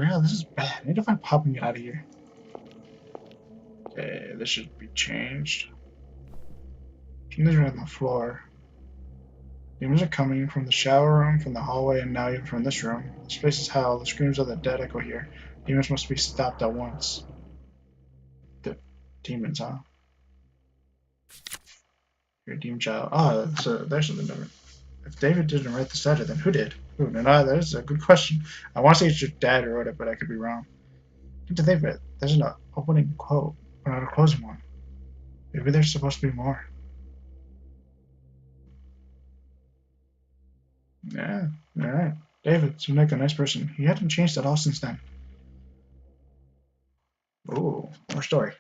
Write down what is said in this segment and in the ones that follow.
real, this is bad. I need to find Pop and get out of here. Okay, this should be changed. Something's right on the floor. Demons are coming from the shower room, from the hallway, and now even from this room. This place is hell. The screams of the dead echo here. Demons must be stopped at once. The demons, huh? You're a demon child. Oh, so there's something different. If David didn't write this letter, then who did? Who? No, that is a good question. I want to say it's your dad who wrote it, but I could be wrong. Come to think of it, there's an opening quote, but not a closing one. Maybe there's supposed to be more. Yeah, alright. David seemed like a nice person. He hadn't changed at all since then. Ooh, more story.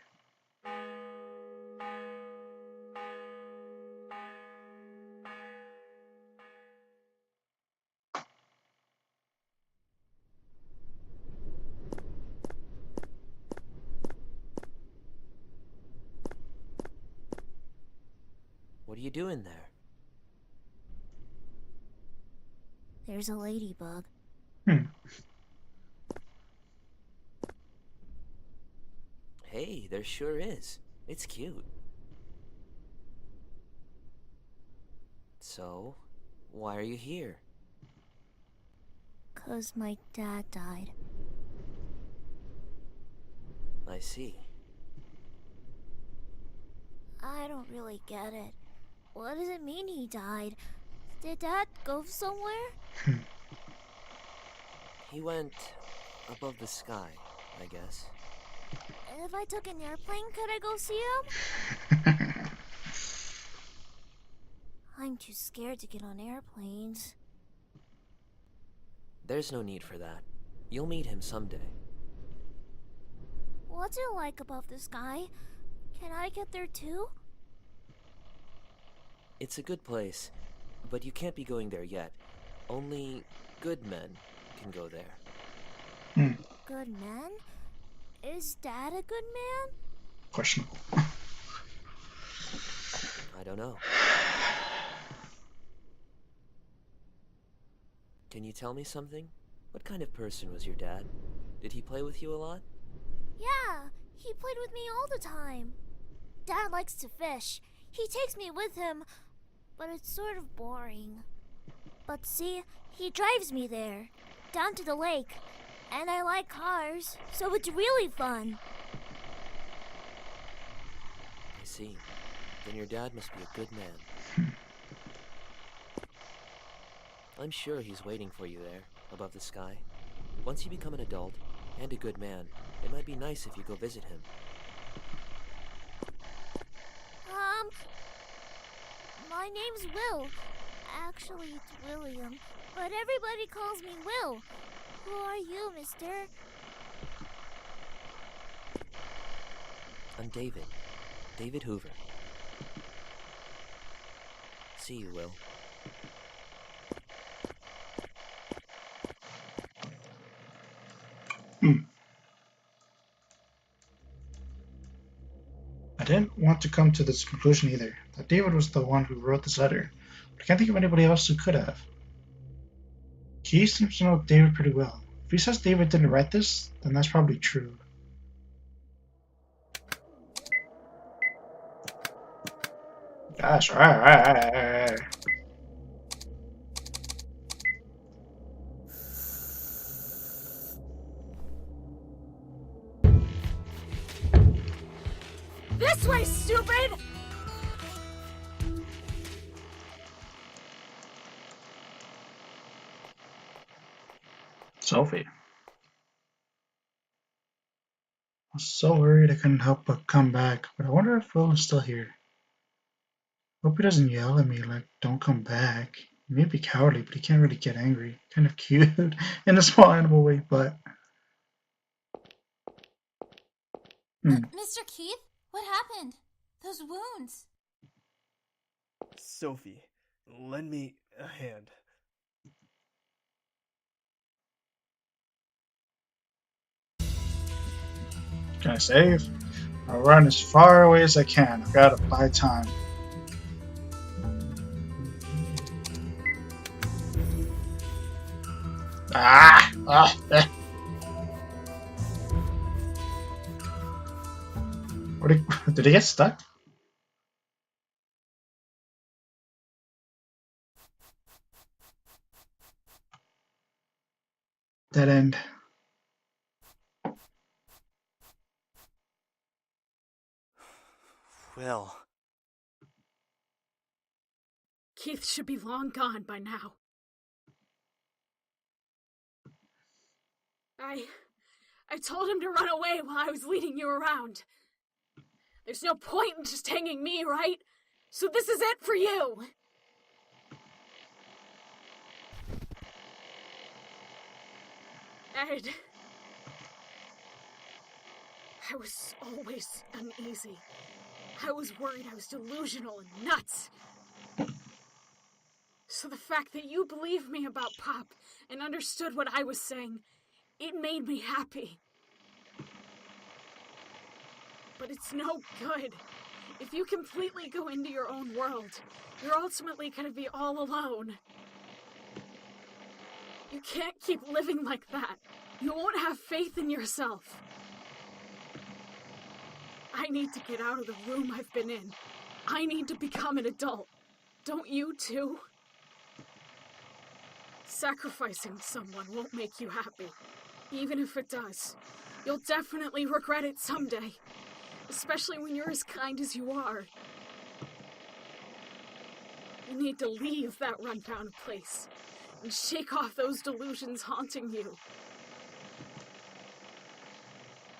What are you doing there? There's a ladybug. Hey, there sure is. It's cute. So, why are you here? 'Cause my dad died. I see. I don't really get it. What does it mean he died? Did Dad go somewhere? He went above the sky, I guess. If I took an airplane, could I go see him? I'm too scared to get on airplanes. There's no need for that. You'll meet him someday. What's it like above the sky? Can I get there too? It's a good place, but you can't be going there yet. Only good men can go there. Good man? Is Dad a good man? Questionable. I don't know. Can you tell me something? What kind of person was your dad? Did he play with you a lot? Yeah, he played with me all the time. Dad likes to fish. He takes me with him, but it's sort of boring. But see, he drives me there, down to the lake. And I like cars, so it's really fun. I see. Then your dad must be a good man. I'm sure he's waiting for you there, above the sky. Once you become an adult, and a good man, it might be nice if you go visit him. My name's Will. Actually, it's William, but everybody calls me Will. Who are you, mister? I'm David. David Hoover. See you, Will. I didn't want to come to this conclusion either, that David was the one who wrote this letter, but I can't think of anybody else who could have. He seems to know David pretty well. If he says David didn't write this, then that's probably true. Gosh, right. This way, stupid! Sophie. I was so worried I couldn't help but come back, but I wonder if Will is still here. Hope he doesn't yell at me like, don't come back. He may be cowardly, but he can't really get angry. Kind of cute in a small animal way, but... Mr. Keith? What happened? Those wounds. Sophie, lend me a hand. Can I save? I'll run as far away as I can. I've got to buy time. Ah! Did he get stuck? Dead end. Will. Keith should be long gone by now. I told him to run away while I was leading you around. There's no point in just hanging me, right? So this is it for you. Ed. I was always uneasy. I was worried I was delusional and nuts. So the fact that you believed me about Pop and understood what I was saying, it made me happy. But it's no good. If you completely go into your own world, you're ultimately going to be all alone. You can't keep living like that. You won't have faith in yourself. I need to get out of the room I've been in. I need to become an adult. Don't you too? Sacrificing someone won't make you happy. Even if it does, you'll definitely regret it someday. Especially when you're as kind as you are. You need to leave that rundown place and shake off those delusions haunting you.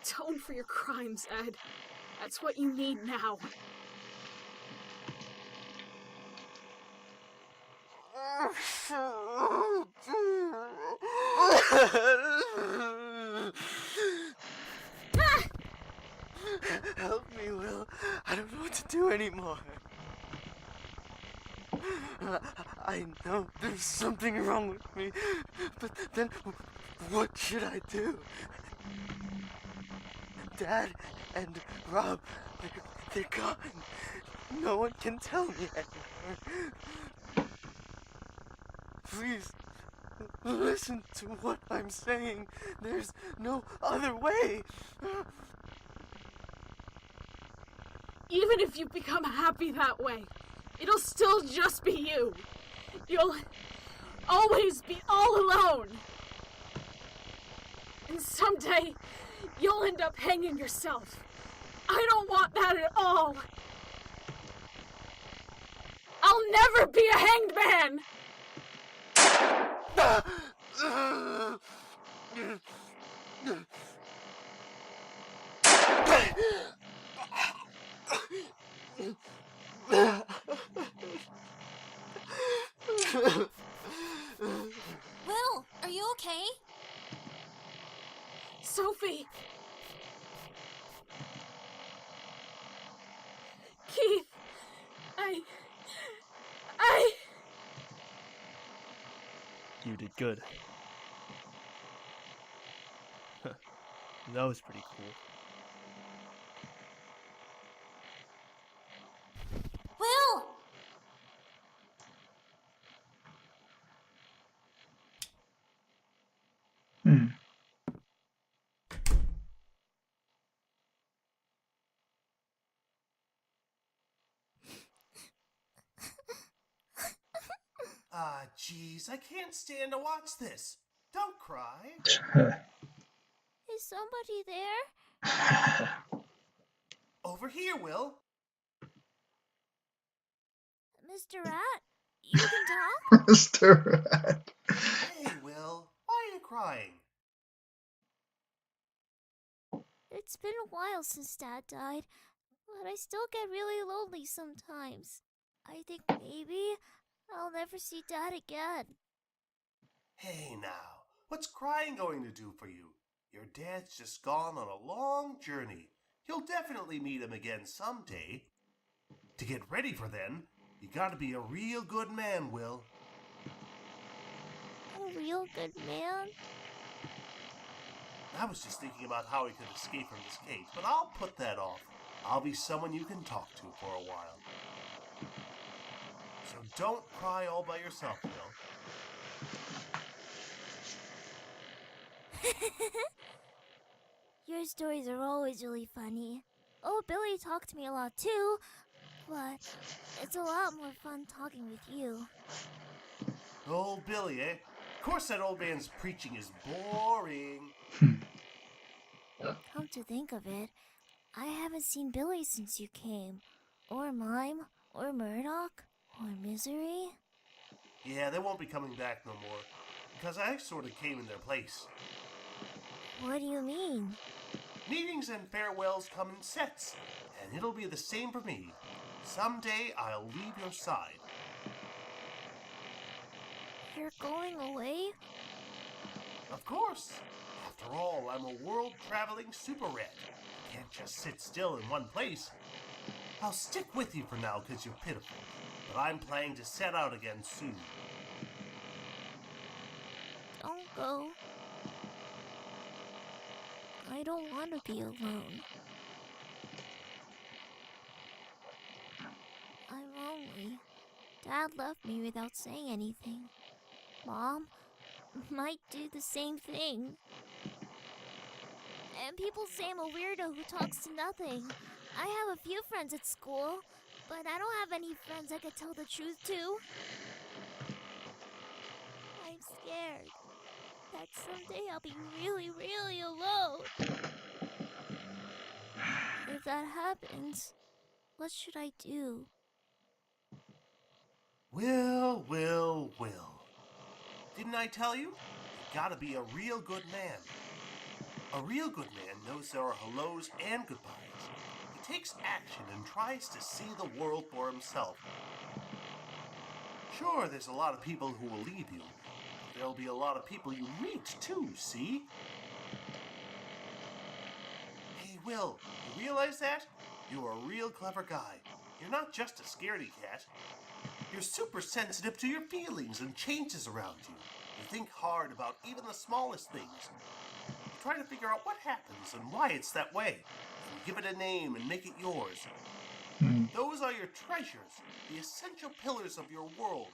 Atone for your crimes, Ed. That's what you need now. Help me, Will. I don't know what to do anymore. I know there's something wrong with me, but then what should I do? Dad and Rob, they're gone. No one can tell me anymore. Please, listen to what I'm saying. There's no other way. Even if you become happy that way, it'll still just be you. You'll always be all alone. And someday, you'll end up hanging yourself. I don't want that at all. I'll never be a hanged man! Will, are you okay? Sophie! Keith! You did good. That was pretty cool. Will! Jeez, I can't stand to watch this. Don't cry. Is somebody there? Over here, Will. Mr. Rat? You can talk? Mr. Rat. Hey, Will. Why are you crying? It's been a while since Dad died, but I still get really lonely sometimes. I think maybe I'll never see Dad again. Hey, now. What's crying going to do for you? Your dad's just gone on a long journey. You'll definitely meet him again someday. To get ready for then, you gotta be a real good man, Will. A real good man? I was just thinking about how he could escape from this cage, but I'll put that off. I'll be someone you can talk to for a while. So don't cry all by yourself, Will. Your stories are always really funny. Oh, Billy talked to me a lot too, but it's a lot more fun talking with you. Old Billy, eh? Of course that old man's preaching is boring. Come to think of it, I haven't seen Billy since you came. Or Mime, or Murdoch, or Misery. Yeah, they won't be coming back no more. Because I sort of came in their place. What do you mean? Meetings and farewells come in sets, and it'll be the same for me. Someday I'll leave your side. You're going away? Of course. After all, I'm a world-traveling super rat. Can't just sit still in one place. I'll stick with you for now because you're pitiful, but I'm planning to set out again soon. Don't go. I don't want to be alone. I'm lonely. Dad left me without saying anything. Mom might do the same thing. And people say I'm a weirdo who talks to nothing. I have a few friends at school, but I don't have any friends I could tell the truth to. I'm scared that someday I'll be really, really alone. If that happens, what should I do? Will. Didn't I tell you? You gotta be a real good man. A real good man knows there are hellos and goodbyes. He takes action and tries to see the world for himself. Sure, there's a lot of people who will leave you. But there'll be a lot of people you meet too, see? Hey, Will, you realize that? You're a real clever guy. You're not just a scaredy cat. You're super sensitive to your feelings and changes around you. You think hard about even the smallest things. You try to figure out what happens and why it's that way. And give it a name and make it yours. Those are your treasures, the essential pillars of your world.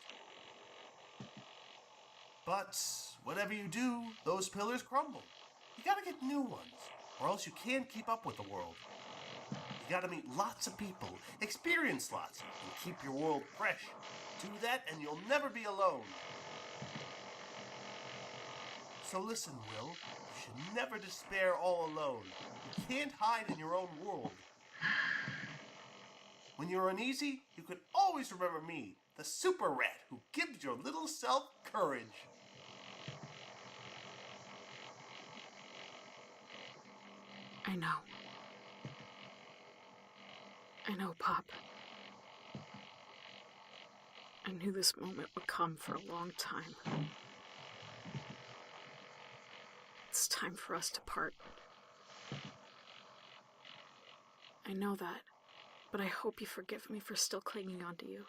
But whatever you do, those pillars crumble. You gotta get new ones, or else you can't keep up with the world. You gotta meet lots of people, experience lots, and keep your world fresh. Do that and you'll never be alone. So listen, Will, you should never despair all alone. You can't hide in your own world. When you're uneasy, you can always remember me, the super rat who gives your little self courage. I know. I know, Pop. I knew this moment would come for a long time. It's time for us to part. I know that, but I hope you forgive me for still clinging on to you.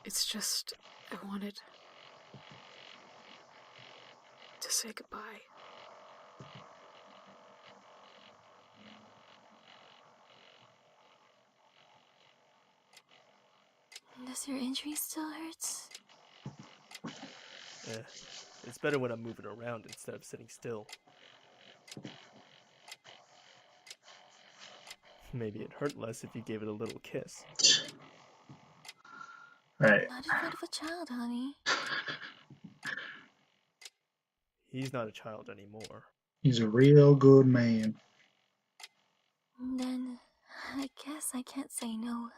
It's just, I wanted to say goodbye. Does your injury still hurt? It's better when I'm moving around instead of sitting still. Maybe it hurt less if you gave it a little kiss. Right. Not in front of a child, honey. He's not a child anymore. He's a real good man. Then I guess I can't say no.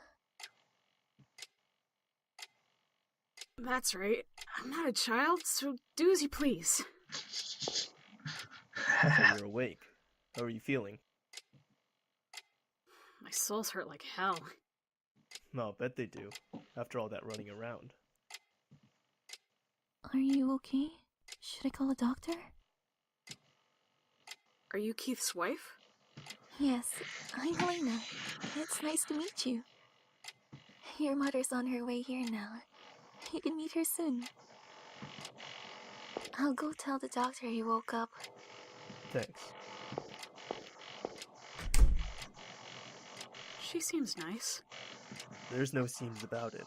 That's right. I'm not a child, so do as you please. So you're awake. How are you feeling? My soul's hurt like hell. I'll bet they do, after all that running around. Are you okay? Should I call a doctor? Are you Keith's wife? Yes, I'm Helena. It's nice to meet you. Your mother's on her way here now. You can meet her soon. I'll go tell the doctor he woke up. Thanks. She seems nice. There's no seems about it.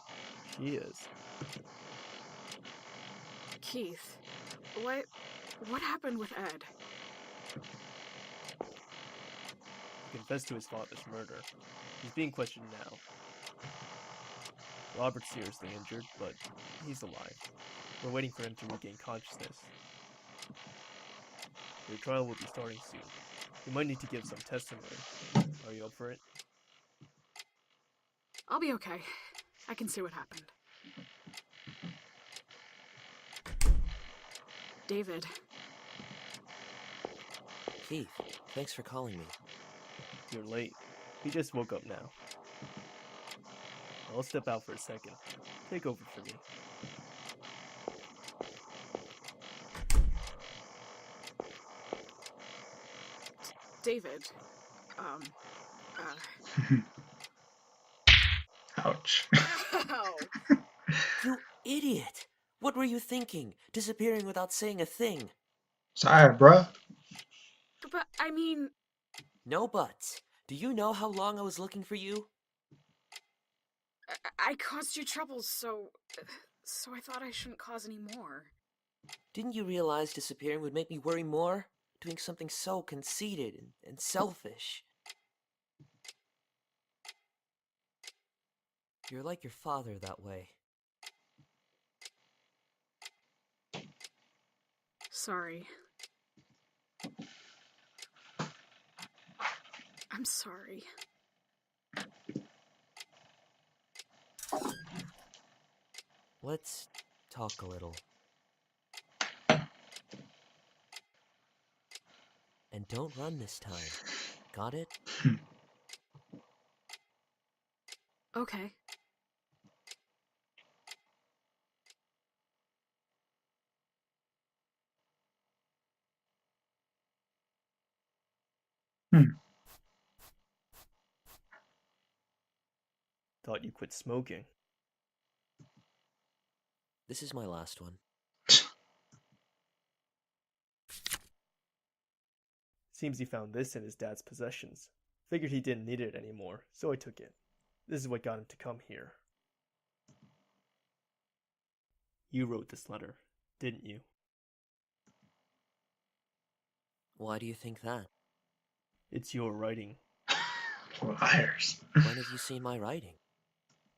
She is. Keith, what happened with Ed? He confessed to his father's murder. He's being questioned now. Robert's seriously injured, but he's alive. We're waiting for him to regain consciousness. Your trial will be starting soon. You might need to give some testimony. Are you up for it? I'll be okay. I can see what happened. David. Keith, thanks for calling me. You're late. He just woke up now. I'll step out for a second. Take over for me. David. Ouch. Ow! You idiot! What were you thinking? Disappearing without saying a thing? Sorry, bruh. But, I mean, No buts. Do you know how long I was looking for you? I caused you trouble, so I thought I shouldn't cause any more. Didn't you realize disappearing would make me worry more? Doing something so conceited and selfish. You're like your father that way. Sorry. I'm sorry. Let's talk a little. And don't run this time. Got it? Okay. Thought you quit smoking. This is my last one. Seems he found this in his dad's possessions. Figured he didn't need it anymore, so I took it. This is what got him to come here. You wrote this letter, didn't you? Why do you think that? It's your writing. Liars. When have you seen my writing?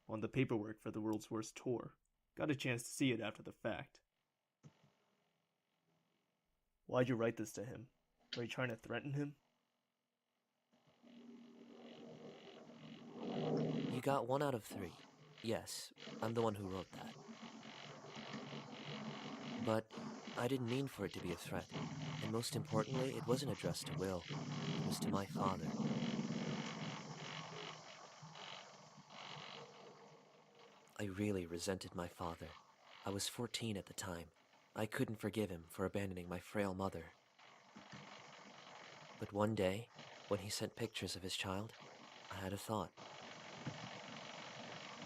On the paperwork for the World's Worst Tour. Got a chance to see it after the fact. Why'd you write this to him? Were you trying to threaten him? You got 1 out of 3. Yes, I'm the one who wrote that. But I didn't mean for it to be a threat. And most importantly, it wasn't addressed to Will. It was to my father. I really resented my father. I was 14 at the time. I couldn't forgive him for abandoning my frail mother. But one day, when he sent pictures of his child, I had a thought.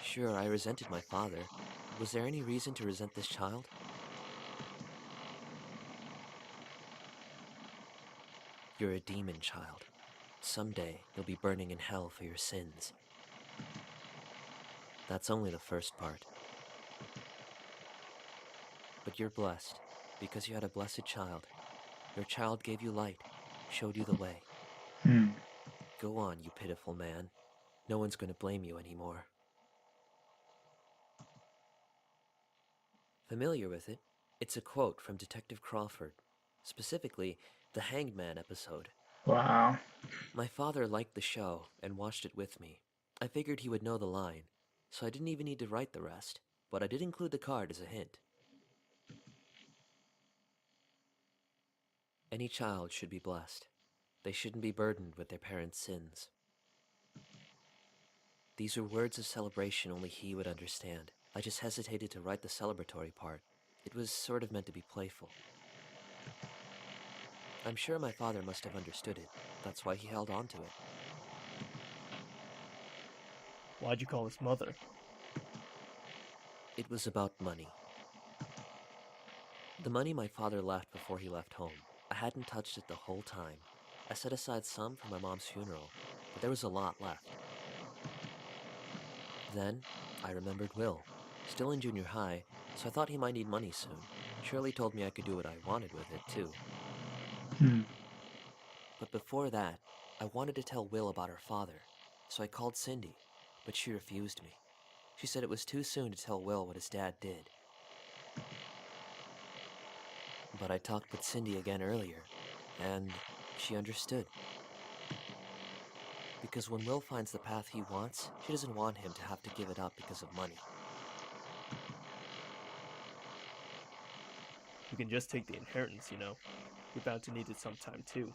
Sure, I resented my father. Was there any reason to resent this child? You're a demon child. Someday, you'll be burning in hell for your sins. That's only the first part. But you're blessed, because you had a blessed child. Your child gave you light, showed you the way. Go on, you pitiful man. No one's going to blame you anymore. Familiar with it? It's a quote from Detective Crawford, specifically the Hanged Man episode. Wow. My father liked the show and watched it with me. I figured he would know the line, so I didn't even need to write the rest, but I did include the card as a hint. Any child should be blessed. They shouldn't be burdened with their parents' sins. These are words of celebration only he would understand. I just hesitated to write the celebratory part. It was sort of meant to be playful. I'm sure my father must have understood it. That's why he held on to it. Why'd you call his mother? It was about money. The money my father left before he left home. I hadn't touched it the whole time. I set aside some for my mom's funeral, but there was a lot left. Then, I remembered Will, still in junior high, so I thought he might need money soon. Shirley told me I could do what I wanted with it, too. But before that, I wanted to tell Will about her father, so I called Cindy, but she refused me. She said it was too soon to tell Will what his dad did. But I talked with Cindy again earlier, and she understood. Because when Will finds the path he wants, she doesn't want him to have to give it up because of money. You can just take the inheritance, you know. You're bound to need it sometime, too.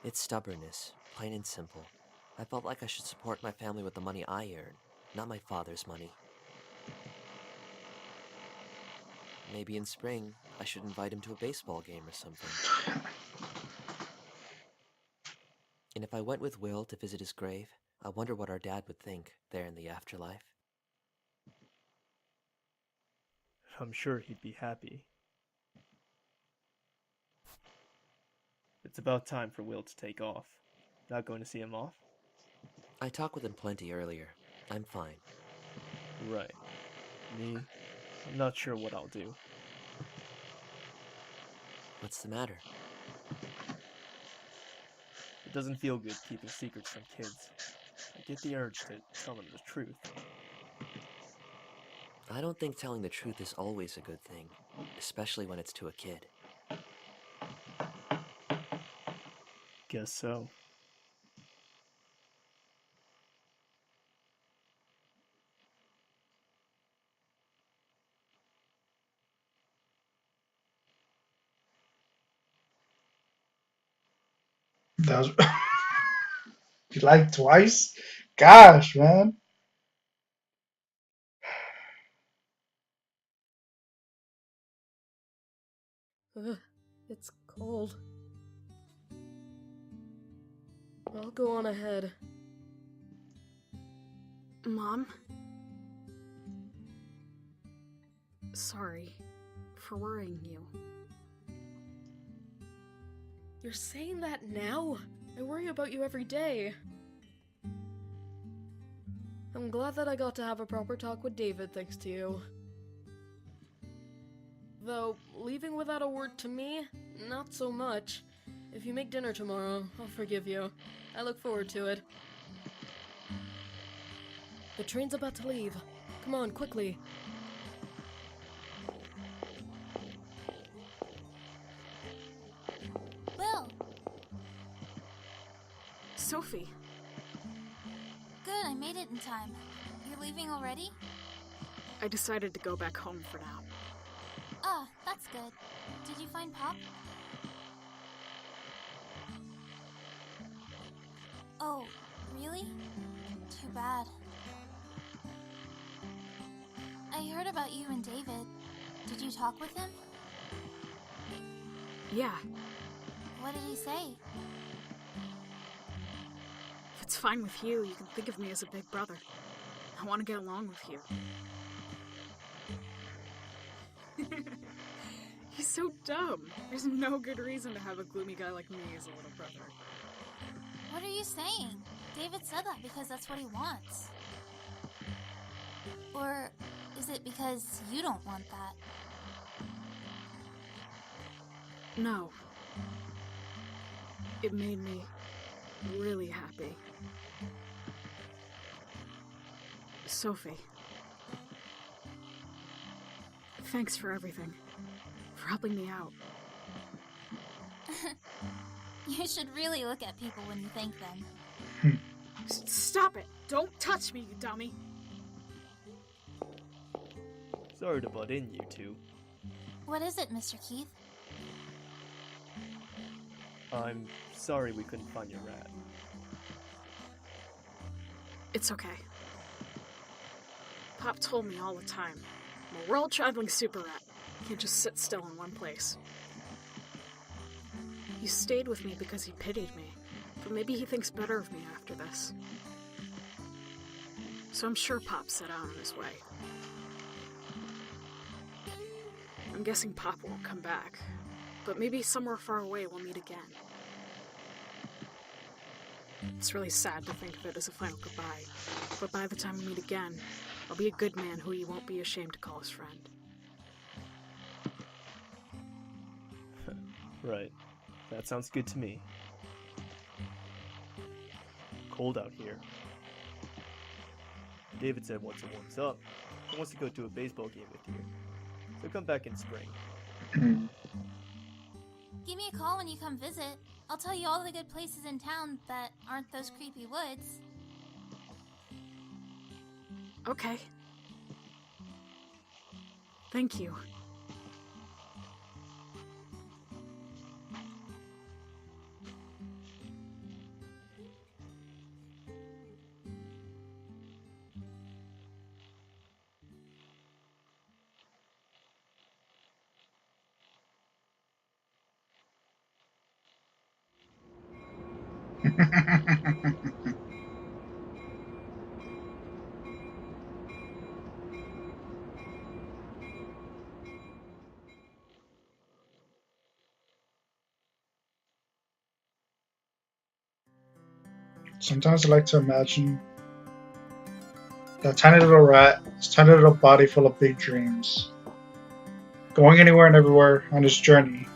It's stubbornness, plain and simple. I felt like I should support my family with the money I earn, not my father's money. Maybe in spring, I should invite him to a baseball game or something. And if I went with Will to visit his grave, I wonder what our dad would think there in the afterlife. I'm sure he'd be happy. It's about time for Will to take off. Not going to see him off? I talked with him plenty earlier. I'm fine. Right. Me? I'm not sure what I'll do. What's the matter? It doesn't feel good keeping secrets from kids. I get the urge to tell them the truth. I don't think telling the truth is always a good thing, especially when it's to a kid. Guess so. That was. You like twice? Gosh, man. It's cold. I'll go on ahead. Mom? Sorry for worrying you. You're saying that now? I worry about you every day. I'm glad that I got to have a proper talk with David thanks to you. Though, leaving without a word to me, not so much. If you make dinner tomorrow, I'll forgive you. I look forward to it. The train's about to leave. Come on, quickly. Will! Sophie. Good, I made it in time. You're leaving already? I decided to go back home for now. Ah, that's good. Did you find Pop? Oh, really? Too bad. I heard about you and David. Did you talk with him? Yeah, What did he say? if it's fine with you, you can think of me as a big brother. I want to get along with you. He's so dumb. There's no good reason to have a gloomy guy like me as a little brother. What are you saying? David said that because that's what he wants. Or is it because you don't want that? No. It made me really happy. Sophie. Thanks for everything. For helping me out. You should really look at people when you thank them. Stop it! Don't touch me, you dummy! Sorry to butt in, you two. What is it, Mr. Keith? I'm sorry we couldn't find your rat. It's okay. Pop told me all the time. I'm a world-traveling super rat. Can't just sit still in one place. He stayed with me because he pitied me, but maybe he thinks better of me after this. So I'm sure Pop set out on his way. I'm guessing Pop won't come back, but maybe somewhere far away we'll meet again. It's really sad to think of it as a final goodbye, but by the time we meet again, I'll be a good man who he won't be ashamed to call his friend. Right. That sounds good to me. cold out here. David said once it warms up, he wants to go to a baseball game with you. So come back in spring. Give me a call when you come visit. I'll tell you all the good places in town that aren't those creepy woods. Okay. Thank you. Sometimes I like to imagine that tiny little rat, his tiny little body full of big dreams, going anywhere and everywhere on his journey.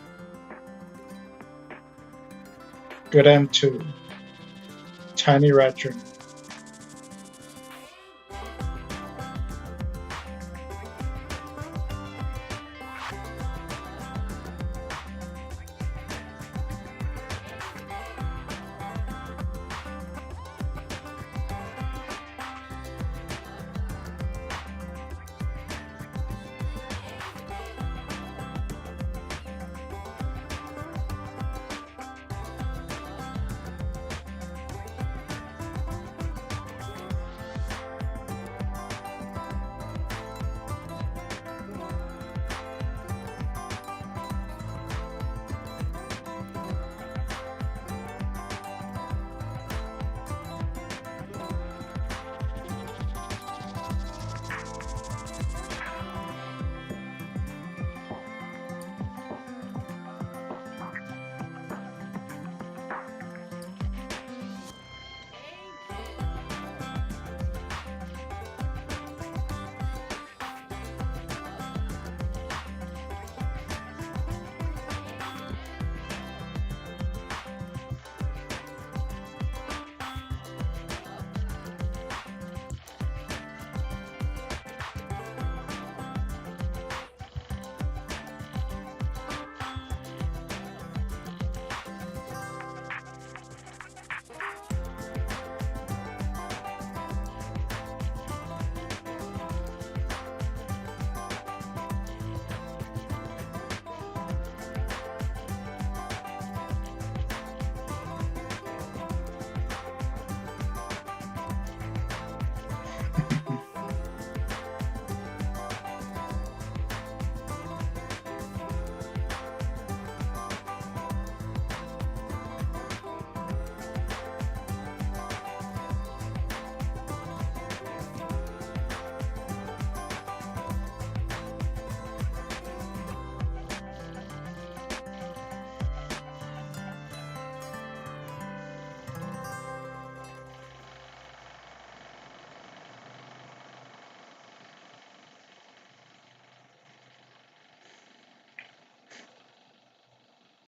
Good end to Tiny Rat Journey.